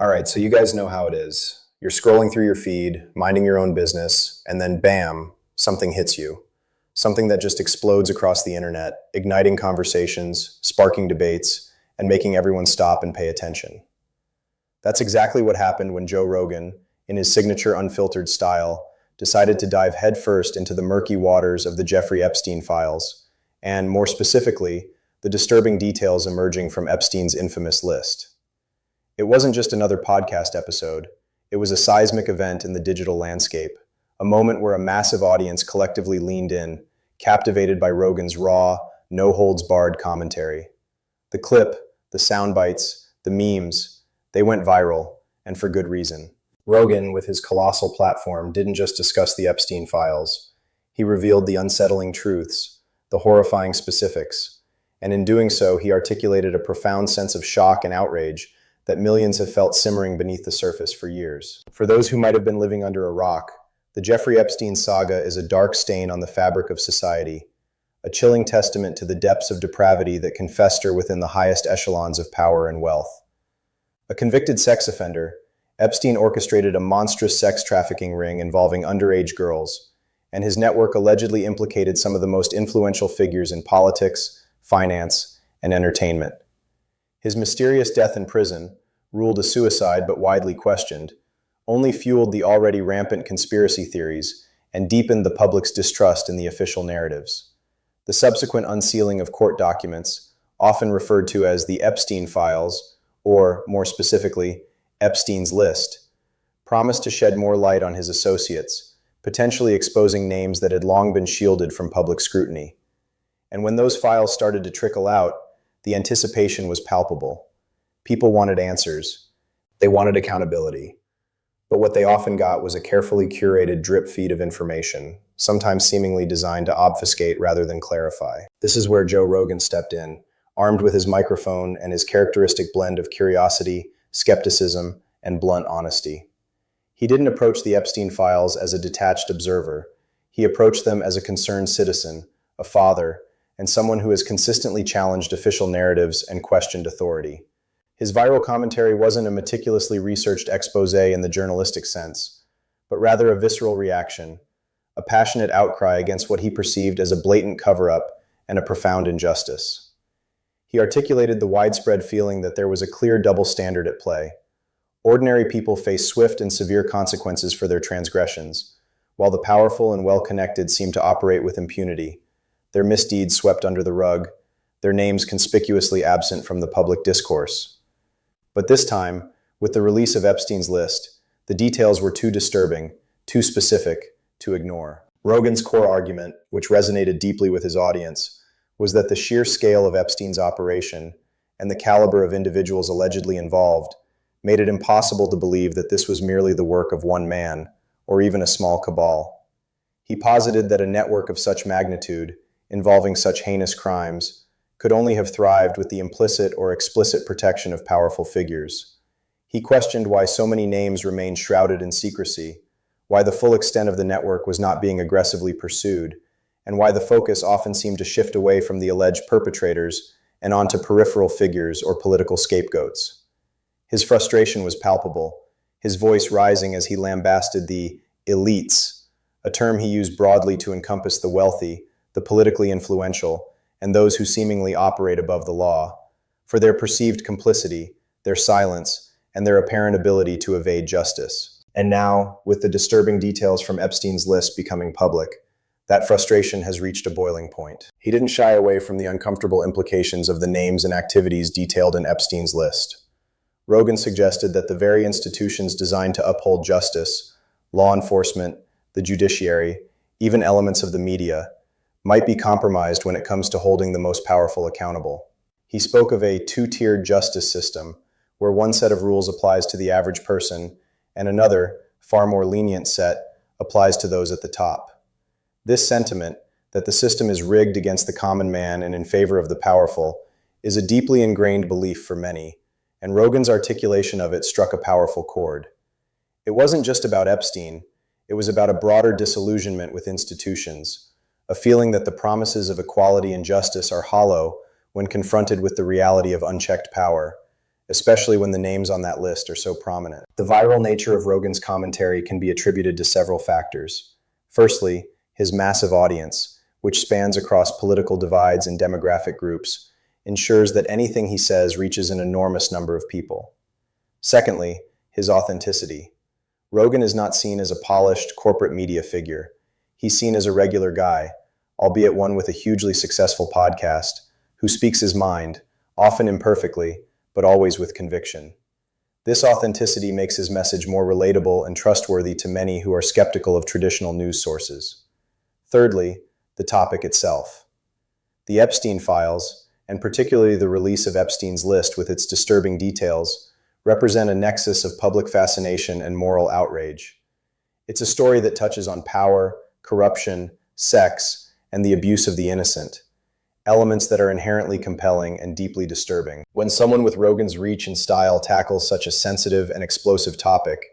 All right, so you guys know how it is. You're scrolling through your feed, minding your own business, and then bam, something hits you. Something that just explodes across the internet, igniting conversations, sparking debates, and making everyone stop and pay attention. That's exactly what happened when Joe Rogan, in his signature unfiltered style, decided to dive headfirst into the murky waters of the Jeffrey Epstein files, and more specifically, the disturbing details emerging from Epstein's infamous list. It wasn't just another podcast episode. It was a seismic event in the digital landscape, a moment where a massive audience collectively leaned in, captivated by Rogan's raw, no-holds-barred commentary. The clip, the sound bites, the memes, they went viral, and for good reason. Rogan, with his colossal platform, didn't just discuss the Epstein files. He revealed the unsettling truths, the horrifying specifics, and in doing so, he articulated a profound sense of shock and outrage that millions have felt simmering beneath the surface for years. For those who might have been living under a rock, the Jeffrey Epstein saga is a dark stain on the fabric of society, a chilling testament to the depths of depravity that can fester within the highest echelons of power and wealth. A convicted sex offender, Epstein orchestrated a monstrous sex trafficking ring involving underage girls, and his network allegedly implicated some of the most influential figures in politics, finance, and entertainment. His mysterious death in prison, ruled a suicide but widely questioned, only fueled the already rampant conspiracy theories and deepened the public's distrust in the official narratives. The subsequent unsealing of court documents, often referred to as the Epstein files, or, more specifically, Epstein's list, promised to shed more light on his associates, potentially exposing names that had long been shielded from public scrutiny. And when those files started to trickle out, the anticipation was palpable. People wanted answers. They wanted accountability. But what they often got was a carefully curated drip feed of information, sometimes seemingly designed to obfuscate rather than clarify. This is where Joe Rogan stepped in, armed with his microphone and his characteristic blend of curiosity, skepticism, and blunt honesty. He didn't approach the Epstein files as a detached observer. He approached them as a concerned citizen, a father, and someone who has consistently challenged official narratives and questioned authority. His viral commentary wasn't a meticulously researched expose in the journalistic sense, but rather a visceral reaction, a passionate outcry against what he perceived as a blatant cover-up and a profound injustice. He articulated the widespread feeling that there was a clear double standard at play. Ordinary people face swift and severe consequences for their transgressions, while the powerful and well-connected seem to operate with impunity, their misdeeds swept under the rug, their names conspicuously absent from the public discourse. But this time, with the release of Epstein's list, the details were too disturbing, too specific, to ignore. Rogan's core argument, which resonated deeply with his audience, was that the sheer scale of Epstein's operation and the caliber of individuals allegedly involved made it impossible to believe that this was merely the work of one man, or even a small cabal. He posited that a network of such magnitude, involving such heinous crimes, could only have thrived with the implicit or explicit protection of powerful figures. He questioned why so many names remained shrouded in secrecy, why the full extent of the network was not being aggressively pursued, and why the focus often seemed to shift away from the alleged perpetrators and onto peripheral figures or political scapegoats. His frustration was palpable, his voice rising as he lambasted the elites, a term he used broadly to encompass the wealthy, the politically influential, and those who seemingly operate above the law, for their perceived complicity, their silence, and their apparent ability to evade justice. And now, with the disturbing details from Epstein's list becoming public, that frustration has reached a boiling point. He didn't shy away from the uncomfortable implications of the names and activities detailed in Epstein's list. Rogan suggested that the very institutions designed to uphold justice, law enforcement, the judiciary, even elements of the media, might be compromised when it comes to holding the most powerful accountable. He spoke of a two-tiered justice system, where one set of rules applies to the average person, and another, far more lenient set, applies to those at the top. This sentiment, that the system is rigged against the common man and in favor of the powerful, is a deeply ingrained belief for many, and Rogan's articulation of it struck a powerful chord. It wasn't just about Epstein, it was about a broader disillusionment with institutions, a feeling that the promises of equality and justice are hollow when confronted with the reality of unchecked power, especially when the names on that list are so prominent. The viral nature of Rogan's commentary can be attributed to several factors. Firstly, his massive audience, which spans across political divides and demographic groups, ensures that anything he says reaches an enormous number of people. Secondly, his authenticity. Rogan is not seen as a polished corporate media figure. He's seen as a regular guy, albeit one with a hugely successful podcast, who speaks his mind, often imperfectly, but always with conviction. This authenticity makes his message more relatable and trustworthy to many who are skeptical of traditional news sources. Thirdly, the topic itself. The Epstein files, and particularly the release of Epstein's list with its disturbing details, represent a nexus of public fascination and moral outrage. It's a story that touches on power, corruption, sex, and the abuse of the innocent, elements that are inherently compelling and deeply disturbing. When someone with Rogan's reach and style tackles such a sensitive and explosive topic,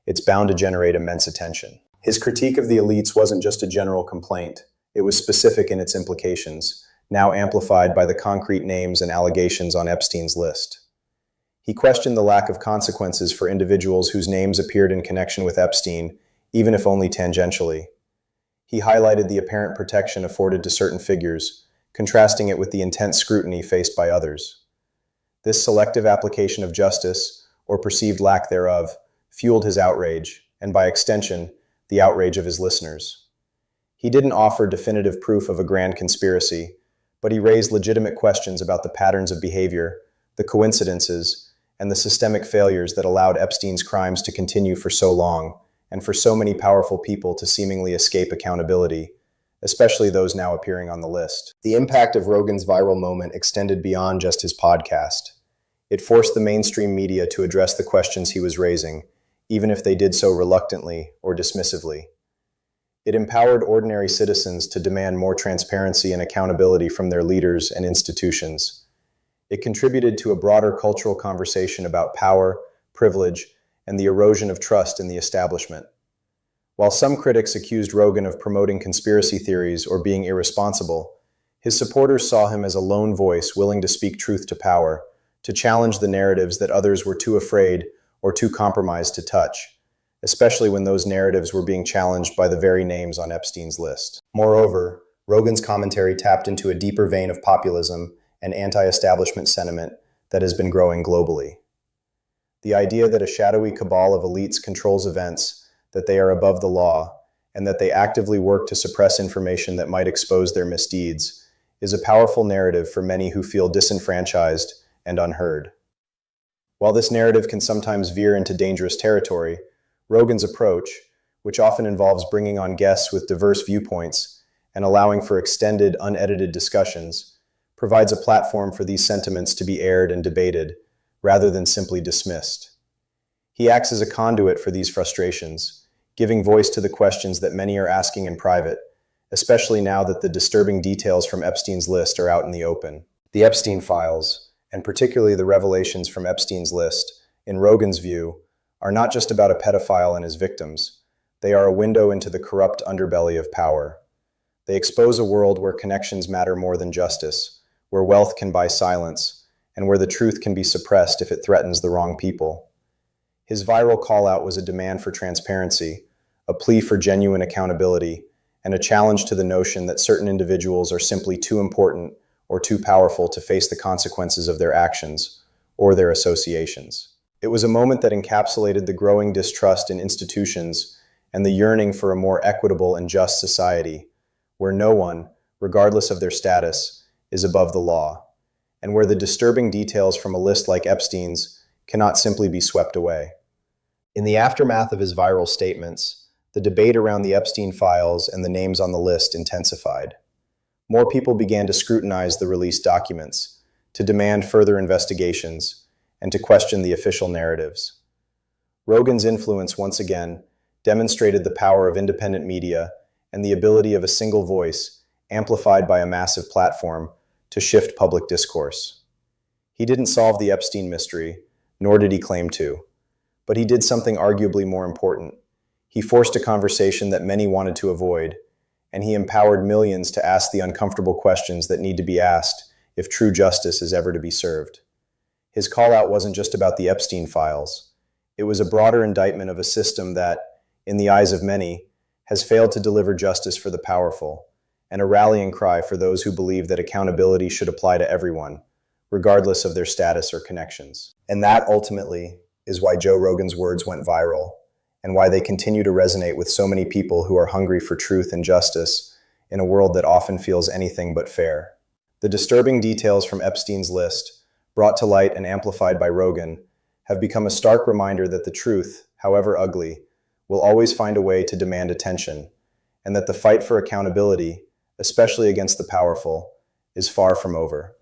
it's bound to generate immense attention. His critique of the elites wasn't just a general complaint, it was specific in its implications, now amplified by the concrete names and allegations on Epstein's list. He questioned the lack of consequences for individuals whose names appeared in connection with Epstein, even if only tangentially. He highlighted the apparent protection afforded to certain figures, contrasting it with the intense scrutiny faced by others. This selective application of justice, or perceived lack thereof, fueled his outrage, and by extension, the outrage of his listeners. He didn't offer definitive proof of a grand conspiracy, but he raised legitimate questions about the patterns of behavior, the coincidences, and the systemic failures that allowed Epstein's crimes to continue for so long, and for so many powerful people to seemingly escape accountability, especially those now appearing on the list. The impact of Rogan's viral moment extended beyond just his podcast. It forced the mainstream media to address the questions he was raising, even if they did so reluctantly or dismissively. It empowered ordinary citizens to demand more transparency and accountability from their leaders and institutions. It contributed to a broader cultural conversation about power, privilege, and the erosion of trust in the establishment. While some critics accused Rogan of promoting conspiracy theories or being irresponsible, his supporters saw him as a lone voice willing to speak truth to power, to challenge the narratives that others were too afraid or too compromised to touch, especially when those narratives were being challenged by the very names on Epstein's list. Moreover, Rogan's commentary tapped into a deeper vein of populism and anti-establishment sentiment that has been growing globally. The idea that a shadowy cabal of elites controls events, that they are above the law, and that they actively work to suppress information that might expose their misdeeds, is a powerful narrative for many who feel disenfranchised and unheard. While this narrative can sometimes veer into dangerous territory, Rogan's approach, which often involves bringing on guests with diverse viewpoints and allowing for extended, unedited discussions, provides a platform for these sentiments to be aired and debated, rather than simply dismissed. He acts as a conduit for these frustrations, giving voice to the questions that many are asking in private, especially now that the disturbing details from Epstein's list are out in the open. The Epstein files, and particularly the revelations from Epstein's list, in Rogan's view, are not just about a pedophile and his victims. They are a window into the corrupt underbelly of power. They expose a world where connections matter more than justice, where wealth can buy silence, and where the truth can be suppressed if it threatens the wrong people. His viral call-out was a demand for transparency, a plea for genuine accountability, and a challenge to the notion that certain individuals are simply too important or too powerful to face the consequences of their actions or their associations. It was a moment that encapsulated the growing distrust in institutions and the yearning for a more equitable and just society, where no one, regardless of their status, is above the law, and where the disturbing details from a list like Epstein's cannot simply be swept away. In the aftermath of his viral statements, the debate around the Epstein files and the names on the list intensified. More people began to scrutinize the released documents, to demand further investigations, and to question the official narratives. Rogan's influence once again demonstrated the power of independent media and the ability of a single voice, amplified by a massive platform, to shift public discourse. He didn't solve the Epstein mystery, nor did he claim to, but he did something arguably more important. He forced a conversation that many wanted to avoid, and he empowered millions to ask the uncomfortable questions that need to be asked if true justice is ever to be served. His call-out wasn't just about the Epstein files. It was a broader indictment of a system that, in the eyes of many, has failed to deliver justice for the powerful, and a rallying cry for those who believe that accountability should apply to everyone, regardless of their status or connections. And that, ultimately, is why Joe Rogan's words went viral, and why they continue to resonate with so many people who are hungry for truth and justice in a world that often feels anything but fair. The disturbing details from Epstein's list, brought to light and amplified by Rogan, have become a stark reminder that the truth, however ugly, will always find a way to demand attention, and that the fight for accountability, especially against the powerful, is far from over.